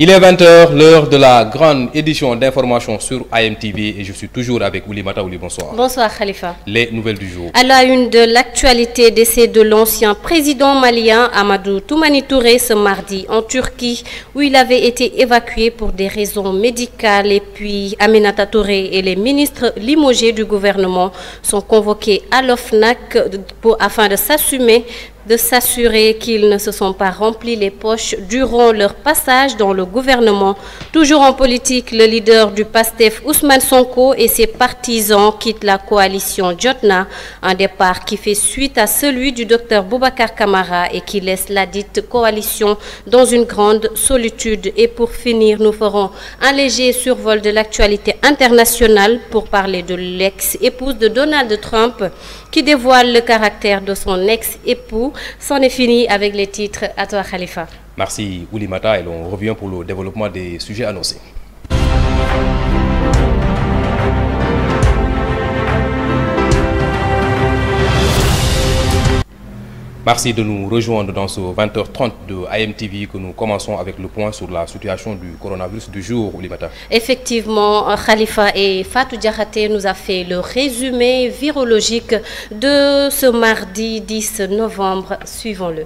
Il est 20h, l'heure de la grande édition d'information sur AMTV et je suis toujours avec Oulimata. Ouli, bonsoir. Bonsoir Khalifa. Les nouvelles du jour. À la une de l'actualité, décès de l'ancien président malien Amadou Toumani Touré ce mardi en Turquie où il avait été évacué pour des raisons médicales. Et puis Aminata Touré et les ministres limogés du gouvernement sont convoqués à l'OFNAC afin de s'assurer qu'ils ne se sont pas remplis les poches durant leur passage dans le gouvernement. Toujours en politique, le leader du PASTEF, Ousmane Sonko, et ses partisans quittent la coalition Jotna, un départ qui fait suite à celui du docteur Boubacar Camara et qui laisse la dite coalition dans une grande solitude. Et pour finir, nous ferons un léger survol de l'actualité internationale pour parler de l'ex-épouse de Donald Trump qui dévoile le caractère de son ex-époux. C'en est fini avec les titres. À toi Khalifa. Merci Oulimata et l'on revient pour le développement des sujets annoncés. Merci de nous rejoindre dans ce 20h30 de AMTV que nous commençons avec le point sur la situation du coronavirus du jour, Oulimata. Effectivement, Khalifa et Fatou Diakhaté nous a fait le résumé virologique de ce mardi 10 novembre. Suivons-le.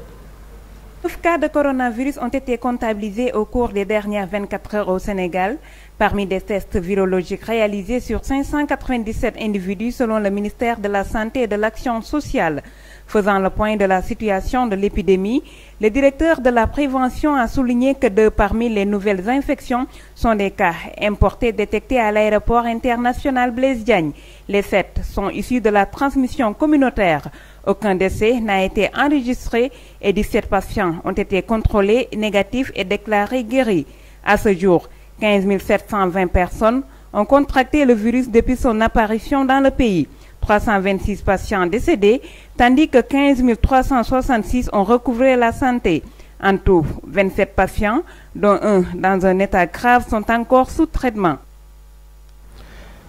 9 cas de coronavirus ont été comptabilisés au cours des dernières 24 heures au Sénégal. Parmi des tests virologiques réalisés sur 597 individus selon le ministère de la Santé et de l'Action sociale. Faisant le point de la situation de l'épidémie, le directeur de la prévention a souligné que deux parmi les nouvelles infections sont des cas importés détectés à l'aéroport international Blaise Diagne. Les 7 sont issus de la transmission communautaire. Aucun décès n'a été enregistré et 17 patients ont été contrôlés négatifs et déclarés guéris. À ce jour, 15 720 personnes ont contracté le virus depuis son apparition dans le pays. 326 patients décédés, tandis que 15 366 ont recouvré la santé. En tout, 27 patients, dont un dans un état grave, sont encore sous traitement.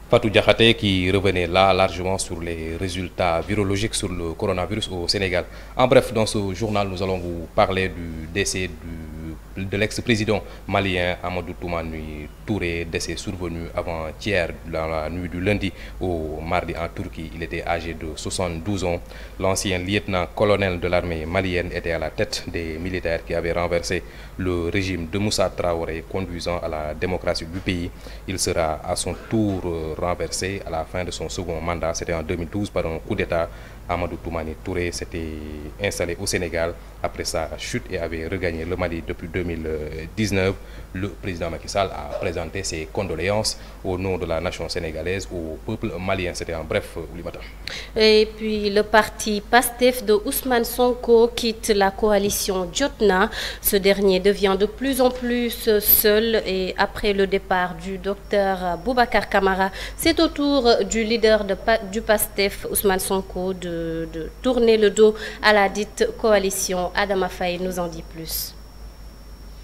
Fatou Diakhaté qui revenait là largement sur les résultats virologiques sur le coronavirus au Sénégal. En bref, dans ce journal, nous allons vous parler du décès de l'ex-président malien Amadou Toumani Touré, décès survenu avant-hier dans la nuit du lundi au mardi en Turquie. Il était âgé de 72 ans. L'ancien lieutenant-colonel de l'armée malienne était à la tête des militaires qui avaient renversé le régime de Moussa Traoré, conduisant à la démocratie du pays. Il sera à son tour renversé à la fin de son second mandat. C'était en 2012 par un coup d'État. Amadou Toumani Touré s'était installé au Sénégal après sa chute et avait regagné le Mali depuis 2019. Le président Macky Sall a présenté ses condoléances au nom de la nation sénégalaise au peuple malien. C'était en bref, Oulimata. Et puis le parti PASTEF de Ousmane Sonko quitte la coalition Jotna. Ce dernier devient de plus en plus seul et après le départ du docteur Boubacar Camara, c'est au tour du leader du PASTEF, Ousmane Sonko, de tourner le dos à la dite coalition. Adama Faye nous en dit plus.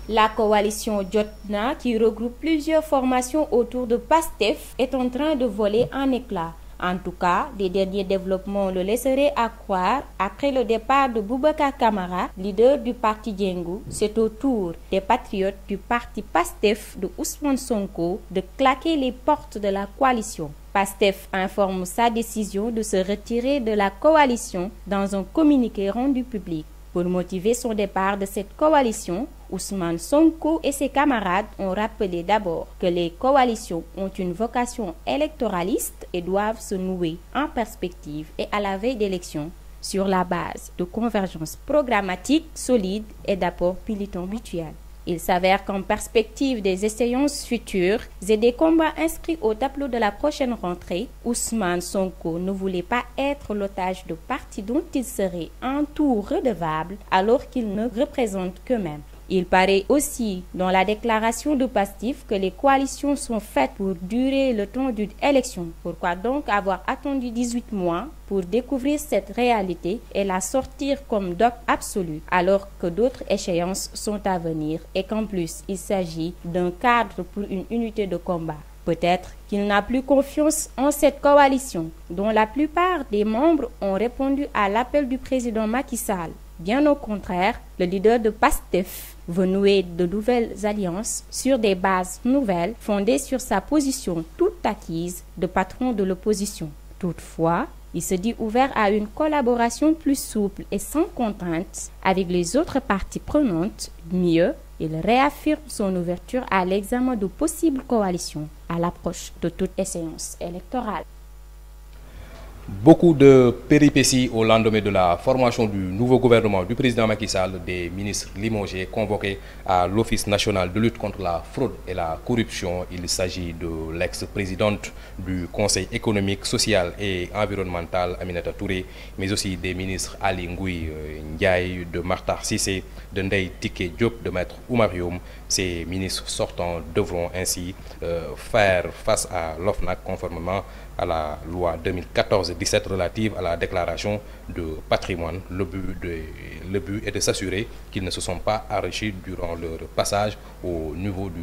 La coalition Jotna, qui regroupe plusieurs formations autour de PASTEF, est en train de voler en éclats. En tout cas, les derniers développements le laisseraient à croire, après le départ de Boubacar Camara, leader du parti Djengou, c'est au tour des patriotes du parti PASTEF de Ousmane Sonko de claquer les portes de la coalition. PASTEF informe sa décision de se retirer de la coalition dans un communiqué rendu public. Pour motiver son départ de cette coalition, Ousmane Sonko et ses camarades ont rappelé d'abord que les coalitions ont une vocation électoraliste et doivent se nouer en perspective et à la veille d'élections sur la base de convergences programmatiques solides et d'apports militants mutuels. Il s'avère qu'en perspective des échéances futures et des combats inscrits au tableau de la prochaine rentrée, Ousmane Sonko ne voulait pas être l'otage de partis dont il serait en tout redevable alors qu'il ne représente qu'eux-mêmes. Il paraît aussi dans la déclaration de PASTEF que les coalitions sont faites pour durer le temps d'une élection. Pourquoi donc avoir attendu 18 mois pour découvrir cette réalité et la sortir comme doc absolu alors que d'autres échéances sont à venir et qu'en plus il s'agit d'un cadre pour une unité de combat? Peut-être qu'il n'a plus confiance en cette coalition dont la plupart des membres ont répondu à l'appel du président Macky Sall Bien au contraire, le leader de PASTEF veut nouer de nouvelles alliances sur des bases nouvelles fondées sur sa position toute acquise de patron de l'opposition. Toutefois, il se dit ouvert à une collaboration plus souple et sans contrainte avec les autres parties prenantes. Mieux, il réaffirme son ouverture à l'examen de possibles coalitions à l'approche de toute échéance électorale. Beaucoup de péripéties au lendemain de la formation du nouveau gouvernement du président Macky Sall, des ministres limogés convoqués à l'Office national de lutte contre la fraude et la corruption. Il s'agit de l'ex-présidente du Conseil économique, social et environnemental, Aminata Touré, mais aussi des ministres Ali Ngouille Ndiaye, de Makhtar Cissé, de Ndeye Tické Diop, de Maître Oumar Youm. Ces ministres sortants devront ainsi faire face à l'OFNAC conformément à la loi 2014-17 relative à la déclaration de patrimoine. Le but est de s'assurer qu'ils ne se sont pas enrichis durant leur passage au niveau du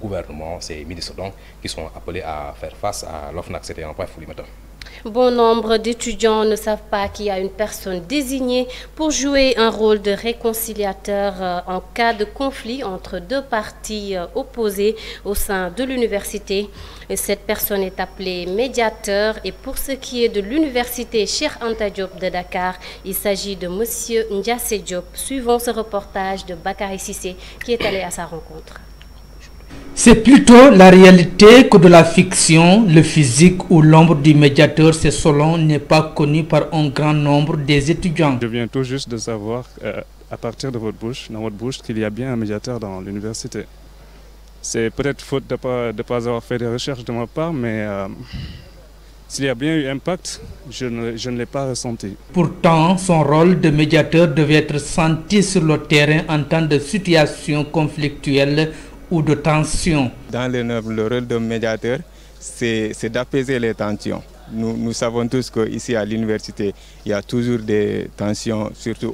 gouvernement. Ces ministres donc qui sont appelés à faire face à l'OFNAC. C'était un point Foulimata. Bon nombre d'étudiants ne savent pas qu'il y a une personne désignée pour jouer un rôle de réconciliateur en cas de conflit entre deux parties opposées au sein de l'université. Cette personne est appelée médiateur, et pour ce qui est de l'université Cheikh Anta Diop de Dakar, il s'agit de monsieur Ndiassé Diop. Suivons ce reportage de Bakary Cissé qui est allé à sa rencontre. C'est plutôt la réalité que de la fiction. Le physique ou l'ombre du médiateur, c'est selon, n'est pas connu par un grand nombre des étudiants. Je viens tout juste de savoir, à partir de votre bouche, dans votre bouche, qu'il y a bien un médiateur dans l'université. C'est peut-être faute de ne pas avoir fait des recherches de ma part, mais s'il y a bien eu impact, je ne l'ai pas ressenti. Pourtant, son rôle de médiateur devait être senti sur le terrain en temps de situation conflictuelle ou de tension. Dans le rôle de médiateur, c'est d'apaiser les tensions. Nous savons tous qu'ici à l'université, il y a toujours des tensions, surtout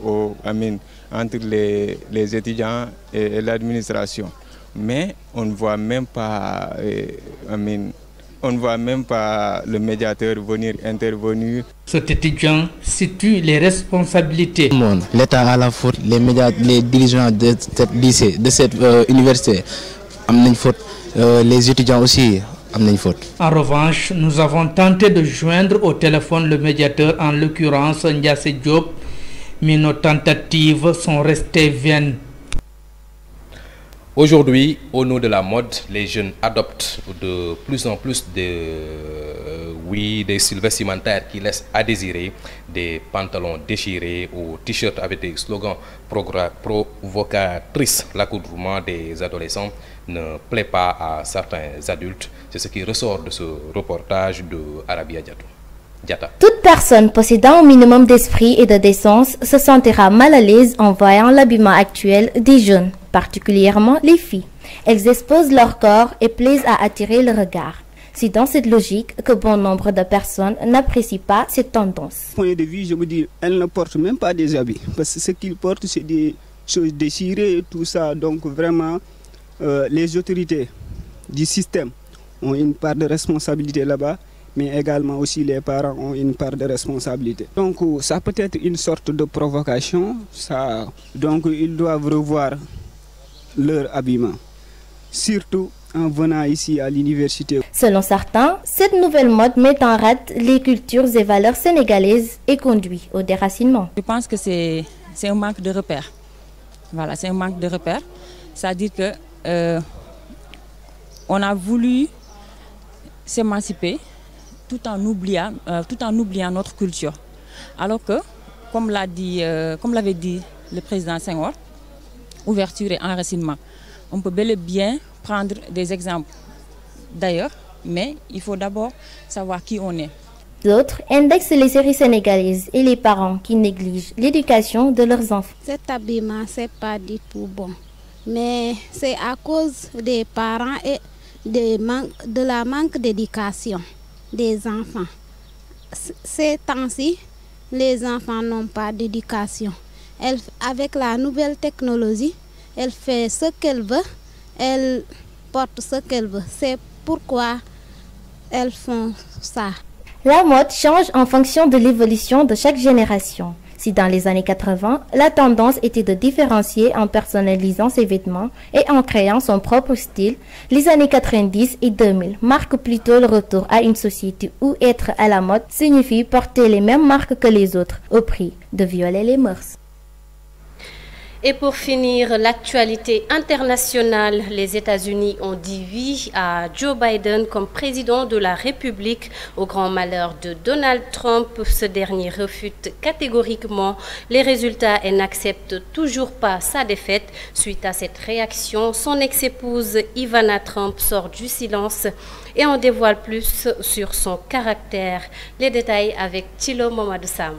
entre les étudiants et l'administration. Mais on ne voit même pas, le médiateur venir intervenir. Cet étudiant situe les responsabilités. L'État a la faute, les dirigeants de cette lycée, de cette université, ont une faute. Les étudiants aussi ont une faute. En revanche, nous avons tenté de joindre au téléphone le médiateur, en l'occurrence Ndiassé Diop, mais nos tentatives sont restées vaines. Aujourd'hui, au nom de la mode, les jeunes adoptent de plus en plus des styles vestimentaires qui laissent à désirer, des pantalons déchirés ou t-shirts avec des slogans provocatrices. L'accoutrement des adolescents ne plaît pas à certains adultes. C'est ce qui ressort de ce reportage de Arabia Diatta. Toute personne possédant un minimum d'esprit et de décence se sentira mal à l'aise en voyant l'habillement actuel des jeunes, particulièrement les filles. Elles exposent leur corps et plaisent à attirer le regard. C'est dans cette logique que bon nombre de personnes n'apprécient pas cette tendance. Point de vue, je me dis, elles ne portent même pas des habits, parce que ce qu'ils portent, c'est des choses déchirées et tout ça. Donc vraiment, les autorités du système ont une part de responsabilité là-bas, mais également aussi les parents ont une part de responsabilité. Donc ça peut être une sorte de provocation, donc ils doivent revoir leur habillement, surtout en venant ici à l'université. Selon certains, cette nouvelle mode met en rade les cultures et valeurs sénégalaises et conduit au déracinement. Je pense que c'est un manque de repères. Voilà, c'est un manque de repères. C'est-à-dire que on a voulu s'émanciper tout en oubliant notre culture. Alors que, comme l'avait dit le président Senghor, ouverture et enracinement. On peut bel et bien prendre des exemples d'ailleurs, mais il faut d'abord savoir qui on est. D'autres indexent les séries sénégalaises et les parents qui négligent l'éducation de leurs enfants. Cet habillement, c'est pas du tout bon, mais c'est à cause des parents et de la manque d'éducation des enfants. Ces temps-ci, les enfants n'ont pas d'éducation. Avec la nouvelle technologie, elle fait ce qu'elle veut, elle porte ce qu'elle veut. C'est pourquoi elles font ça. La mode change en fonction de l'évolution de chaque génération. Si dans les années 80, la tendance était de différencier en personnalisant ses vêtements et en créant son propre style, les années 90 et 2000 marquent plutôt le retour à une société où être à la mode signifie porter les mêmes marques que les autres, au prix de violer les mœurs. Et pour finir, l'actualité internationale, les États-Unis ont dit oui à Joe Biden comme président de la République. Au grand malheur de Donald Trump, ce dernier refute catégoriquement les résultats et n'accepte toujours pas sa défaite. Suite à cette réaction, son ex-épouse Ivana Trump sort du silence et en dévoile plus sur son caractère. Les détails avec Thilo Mamadou Sam.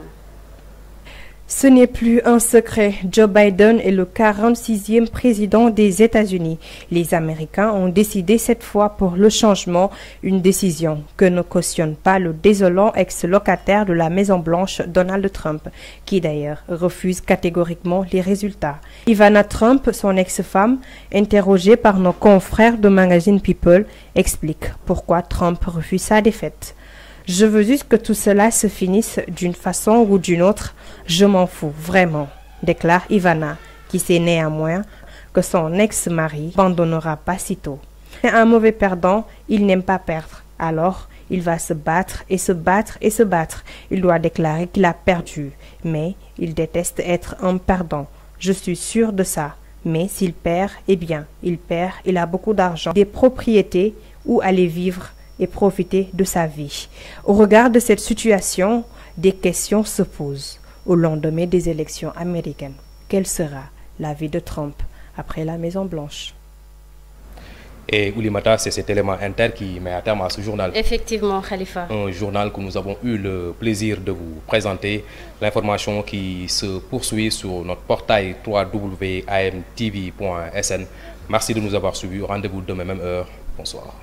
Ce n'est plus un secret, Joe Biden est le 46e président des États-Unis. Les Américains ont décidé cette fois pour le changement, une décision que ne cautionne pas le désolant ex-locataire de la Maison-Blanche, Donald Trump, qui d'ailleurs refuse catégoriquement les résultats. Ivana Trump, son ex-femme, interrogée par nos confrères de magazine People, explique pourquoi Trump refuse sa défaite. Je veux juste que tout cela se finisse d'une façon ou d'une autre. Je m'en fous, vraiment, déclare Ivana, qui sait néanmoins que son ex-mari n'abandonnera pas si tôt. Un mauvais perdant, il n'aime pas perdre. Alors, il va se battre et se battre et se battre. Il doit déclarer qu'il a perdu, mais il déteste être un perdant. Je suis sûre de ça. Mais s'il perd, eh bien, il perd, il a beaucoup d'argent, des propriétés où aller vivre et profiter de sa vie. Au regard de cette situation, des questions se posent. Au lendemain des élections américaines, quelle sera la vie de Trump après la Maison-Blanche? Et Oulimata, c'est cet élément inter qui met à terme à ce journal. Effectivement, Khalifa. Un journal que nous avons eu le plaisir de vous présenter. L'information qui se poursuit sur notre portail www.amtv.sn. Merci de nous avoir suivis. Rendez-vous demain même heure. Bonsoir.